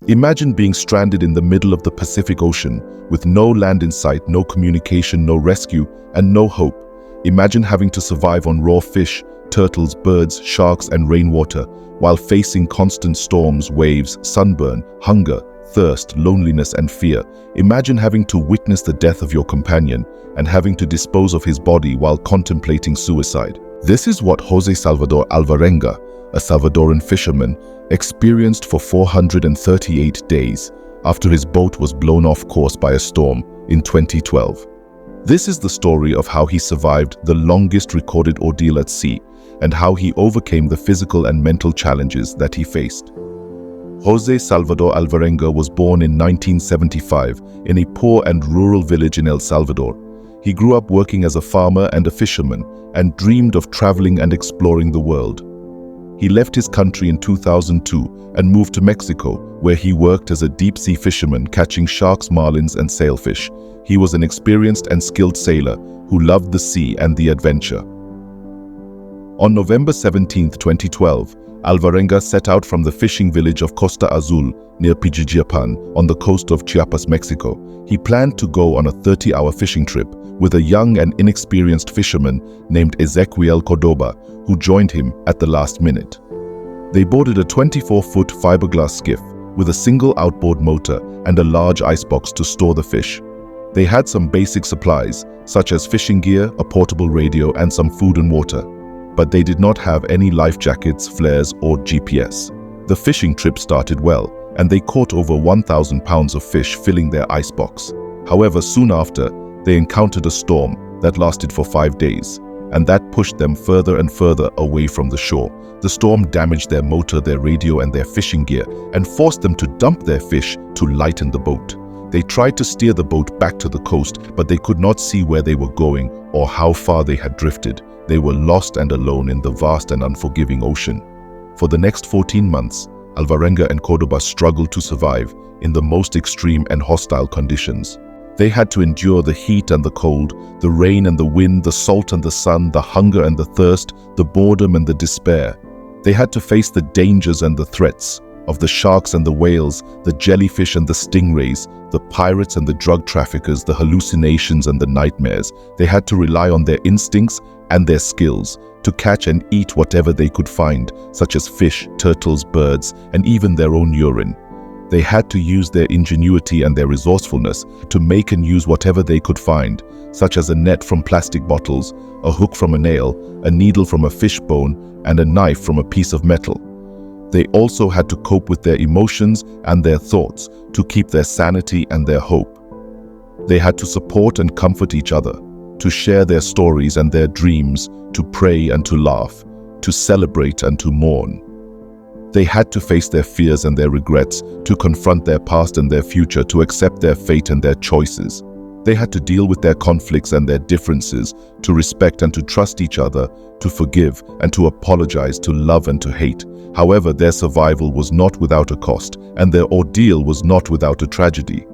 Imagine being stranded in the middle of the Pacific Ocean with no land in sight, no communication, no rescue, and no hope. Imagine having to survive on raw fish, turtles, birds, sharks, and rainwater while facing constant storms, waves, sunburn, hunger, thirst, loneliness, and fear. Imagine having to witness the death of your companion and having to dispose of his body while contemplating suicide. This is what Jose Salvador Alvarenga, a Salvadoran fisherman, experienced for 438 days after his boat was blown off course by a storm in 2012. This is the story of how he survived the longest recorded ordeal at sea and how he overcame the physical and mental challenges that he faced. Jose Salvador Alvarenga was born in 1975 in a poor and rural village in El Salvador. He grew up working as a farmer and a fisherman and dreamed of traveling and exploring the world. He left his country in 2002 and moved to Mexico, where he worked as a deep-sea fisherman catching sharks, marlins, and sailfish. He was an experienced and skilled sailor who loved the sea and the adventure. On November 17, 2012, Alvarenga set out from the fishing village of Costa Azul near Pijijiapan on the coast of Chiapas, Mexico. He planned to go on a 30-hour fishing trip with a young and inexperienced fisherman named Ezequiel Cordoba, who joined him at the last minute. They boarded a 24-foot fiberglass skiff with a single outboard motor and a large icebox to store the fish. They had some basic supplies, such as fishing gear, a portable radio, and some food and water. But they did not have any life jackets, flares, or GPS. The fishing trip started well, and they caught over 1,000 pounds of fish filling their icebox. However, soon after, they encountered a storm that lasted for 5 days, and that pushed them further and further away from the shore. The storm damaged their motor, their radio, and their fishing gear, and forced them to dump their fish to lighten the boat. They tried to steer the boat back to the coast, but they could not see where they were going or how far they had drifted. They were lost and alone in the vast and unforgiving ocean. For the next 14 months, Alvarenga and Cordoba struggled to survive in the most extreme and hostile conditions. They had to endure the heat and the cold, the rain and the wind, the salt and the sun, the hunger and the thirst, the boredom and the despair. They had to face the dangers and the threats of the sharks and the whales, the jellyfish and the stingrays, the pirates and the drug traffickers, the hallucinations and the nightmares. They had to rely on their instincts and their skills to catch and eat whatever they could find, such as fish, turtles, birds, and even their own urine. They had to use their ingenuity and their resourcefulness to make and use whatever they could find, such as a net from plastic bottles, a hook from a nail, a needle from a fish bone, and a knife from a piece of metal. They also had to cope with their emotions and their thoughts to keep their sanity and their hope. They had to support and comfort each other, to share their stories and their dreams, to pray and to laugh, to celebrate and to mourn. They had to face their fears and their regrets, to confront their past and their future, to accept their fate and their choices. They had to deal with their conflicts and their differences, to respect and to trust each other, to forgive and to apologize, to love and to hate. However, their survival was not without a cost, and their ordeal was not without a tragedy.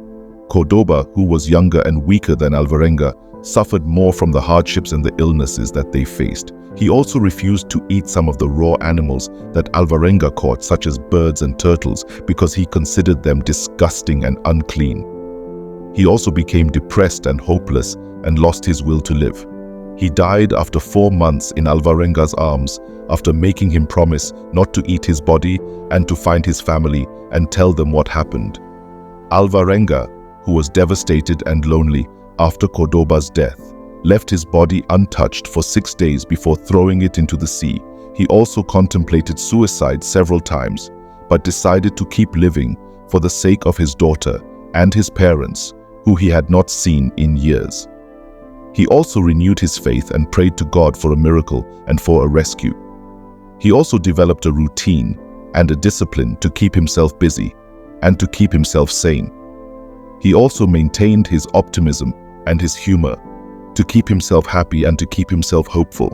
Cordoba, who was younger and weaker than Alvarenga, suffered more from the hardships and the illnesses that they faced. He also refused to eat some of the raw animals that Alvarenga caught, such as birds and turtles, because he considered them disgusting and unclean. He also became depressed and hopeless and lost his will to live. He died after 4 months in Alvarenga's arms, after making him promise not to eat his body and to find his family and tell them what happened. Alvarenga, who was devastated and lonely after Cordoba's death, left his body untouched for 6 days before throwing it into the sea. He also contemplated suicide several times, but decided to keep living for the sake of his daughter and his parents, who he had not seen in years. He also renewed his faith and prayed to God for a miracle and for a rescue. He also developed a routine and a discipline to keep himself busy and to keep himself sane. He also maintained his optimism and his humor to keep himself happy and to keep himself hopeful.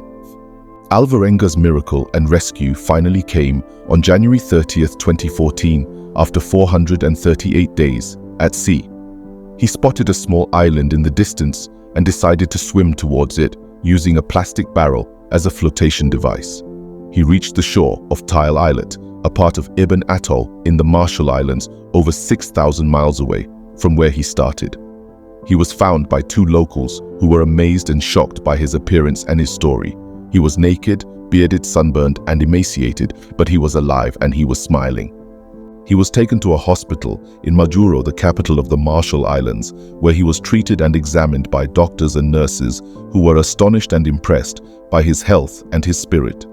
Alvarenga's miracle and rescue finally came on January 30th, 2014, after 438 days at sea. He spotted a small island in the distance and decided to swim towards it using a plastic barrel as a flotation device. He reached the shore of Tile Islet, a part of Ibn Atoll in the Marshall Islands, over 6,000 miles away from where he started. He was found by two locals who were amazed and shocked by his appearance and his story. He was naked, bearded, sunburned, and emaciated, but he was alive and he was smiling. He was taken to a hospital in Majuro, the capital of the Marshall Islands, where he was treated and examined by doctors and nurses who were astonished and impressed by his health and his spirit.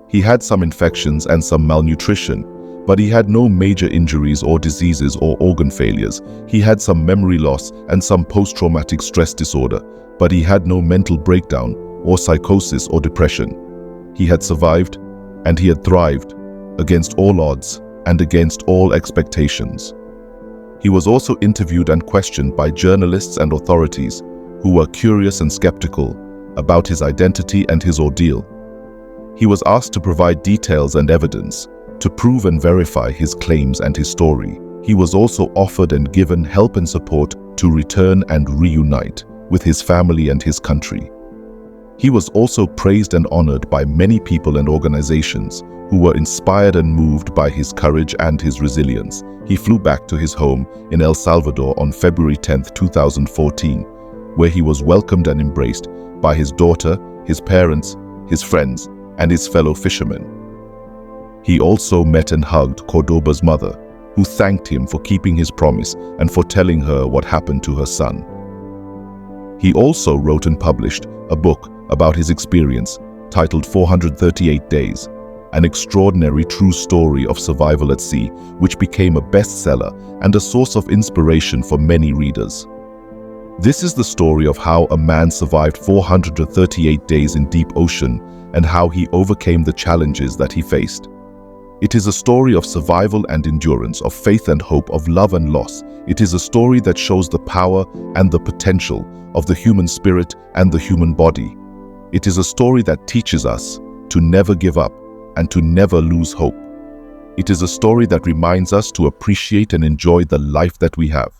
He had some infections and some malnutrition, but he had no major injuries or diseases or organ failures. He had some memory loss and some post-traumatic stress disorder, but he had no mental breakdown or psychosis or depression. He had survived and he had thrived against all odds and against all expectations. He was also interviewed and questioned by journalists and authorities who were curious and skeptical about his identity and his ordeal. He was asked to provide details and evidence to prove and verify his claims and his story. He was also offered and given help and support to return and reunite with his family and his country. He was also praised and honored by many people and organizations who were inspired and moved by his courage and his resilience. He flew back to his home in El Salvador on February 10, 2014, where he was welcomed and embraced by his daughter, his parents, his friends, and his fellow fishermen. He also met and hugged Cordoba's mother, who thanked him for keeping his promise and for telling her what happened to her son. He also wrote and published a book about his experience titled 438 Days, an extraordinary true story of survival at sea, which became a bestseller and a source of inspiration for many readers. This is the story of how a man survived 438 days in deep ocean and how he overcame the challenges that he faced. It is a story of survival and endurance, of faith and hope, of love and loss. It is a story that shows the power and the potential of the human spirit and the human body. It is a story that teaches us to never give up and to never lose hope. It is a story that reminds us to appreciate and enjoy the life that we have.